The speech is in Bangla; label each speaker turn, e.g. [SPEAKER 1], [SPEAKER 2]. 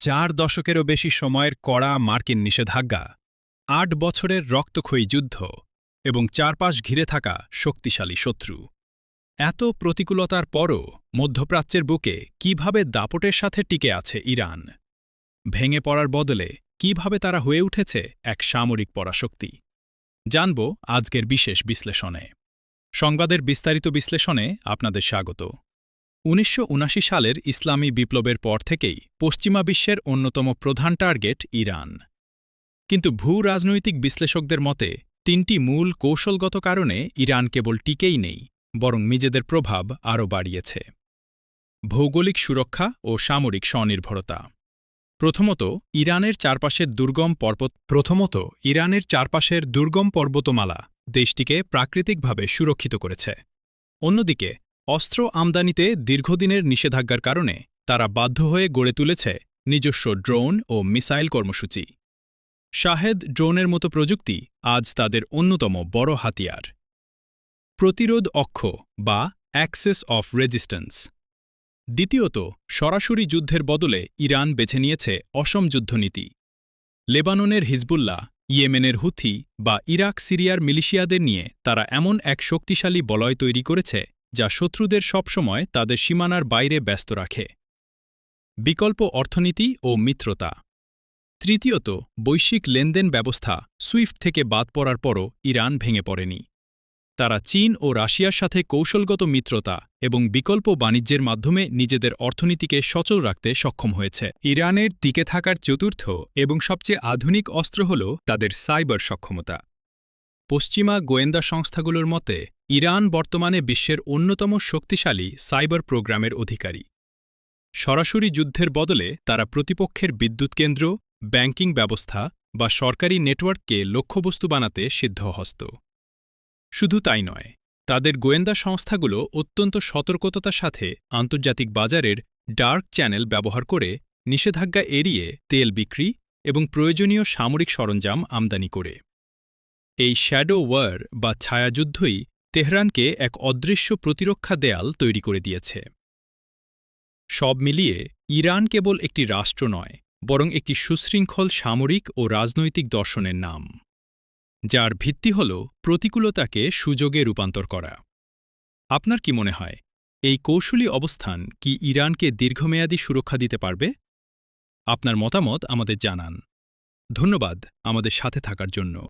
[SPEAKER 1] 4 দশকেরও বেশি সময়ের কড়া মার্কিন নিষেধাজ্ঞা, 8 বছরের রক্তক্ষয়ী যুদ্ধ এবং চারপাশ ঘিরে থাকা শক্তিশালী শত্রু। এত প্রতিকূলতার পরও মধ্যপ্রাচ্যের বুকে কিভাবে দাপটের সাথে টিকে আছে ইরান? ভেঙে পড়ার বদলে কিভাবে তারা হয়ে উঠেছে এক সামরিক পরাশক্তি? জানব আজকের বিশেষ বিশ্লেষণে। সংবাদের বিস্তারিত বিশ্লেষণে আপনাদের স্বাগত। ১৯৭৯ সালের ইসলামী বিপ্লবের পর থেকেই পশ্চিমা বিশ্বের অন্যতম প্রধান টার্গেট ইরান। কিন্তু ভূ-রাজনৈতিক বিশ্লেষকদের মতে ৩টি মূল কৌশলগত কারণে ইরান কেবল টিকেই নেই, বরং নিজেদের প্রভাব আরও বাড়িয়েছে। ভৌগোলিক সুরক্ষা ও সামরিক স্বনির্ভরতা। প্রথমত, ইরানের চারপাশের দুর্গম পর্বতমালা দেশটিকে প্রাকৃতিকভাবে সুরক্ষিত করেছে। অন্যদিকে, অস্ত্র আমদানিতে দীর্ঘদিনের নিষেধাজ্ঞার কারণে তারা বাধ্য হয়ে গড়ে তুলেছে নিজস্ব ড্রোন ও মিসাইল কর্মসূচি। শাহেদ ড্রোনের মতো প্রযুক্তি আজ তাদের অন্যতম বড় হাতিয়ার। প্রতিরোধ অক্ষ বা অ্যাক্সেস অফ রেজিস্ট্যান্স। দ্বিতীয়ত, সরাসরি যুদ্ধের বদলে ইরান বেছে নিয়েছে অসম যুদ্ধনীতি। লেবাননের হিজবুল্লাহ, ইয়েমেনের হুথি বা ইরাক সিরিয়ার মিলিশিয়াদের নিয়ে তারা এমন এক শক্তিশালী বলয় তৈরি করেছে যা শত্রুদের সবসময় তাদের সীমানার বাইরে ব্যস্ত রাখে। বিকল্প অর্থনীতি ও মিত্রতা। তৃতীয়ত, বৈশ্বিক লেনদেন ব্যবস্থা সুইফট থেকে বাদ পড়ার পরও ইরান ভেঙে পড়েনি। তারা চীন ও রাশিয়ার সাথে কৌশলগত মিত্রতা এবং বিকল্প বাণিজ্যের মাধ্যমে নিজেদের অর্থনীতিকে সচল রাখতে সক্ষম হয়েছে। ইরানের টিকে থাকার চতুর্থ এবং সবচেয়ে আধুনিক অস্ত্র হল তাদের সাইবার সক্ষমতা। পশ্চিমা গোয়েন্দা সংস্থাগুলোর মতে ইরান বর্তমানে বিশ্বের অন্যতম শক্তিশালী সাইবার প্রোগ্রামের অধিকারী। সরাসরি যুদ্ধের বদলে তারা প্রতিপক্ষের বিদ্যুৎ কেন্দ্র, ব্যাংকিং ব্যবস্থা বা সরকারি নেটওয়ার্ককে লক্ষ্যবস্তু বানাতে সিদ্ধহস্ত। শুধু তাই নয়, তাদের গোয়েন্দা সংস্থাগুলো অত্যন্ত সতর্কতার সাথে আন্তর্জাতিক বাজারের ডার্ক চ্যানেল ব্যবহার করে নিষেধাজ্ঞা এড়িয়ে তেল বিক্রি এবং প্রয়োজনীয় সামরিক সরঞ্জাম আমদানি করে। এই শ্যাডো ওয়ার বা ছায়াযুদ্ধই তেহরানকে এক অদৃশ্য প্রতিরক্ষা দেয়াল তৈরি করে দিয়েছে। সব মিলিয়ে ইরান কেবল একটি রাষ্ট্র নয়, বরং একটি সুশৃঙ্খল সামরিক ও রাজনৈতিক দর্শনের নাম, যার ভিত্তি হল প্রতিকূলতাকে সুযোগে রূপান্তর করা। আপনার কি মনে হয়, এই কৌশলী অবস্থান কি ইরানকে দীর্ঘমেয়াদী সুরক্ষা দিতে পারবে? আপনার মতামত আমাদের জানান। ধন্যবাদ আমাদের সাথে থাকার জন্য।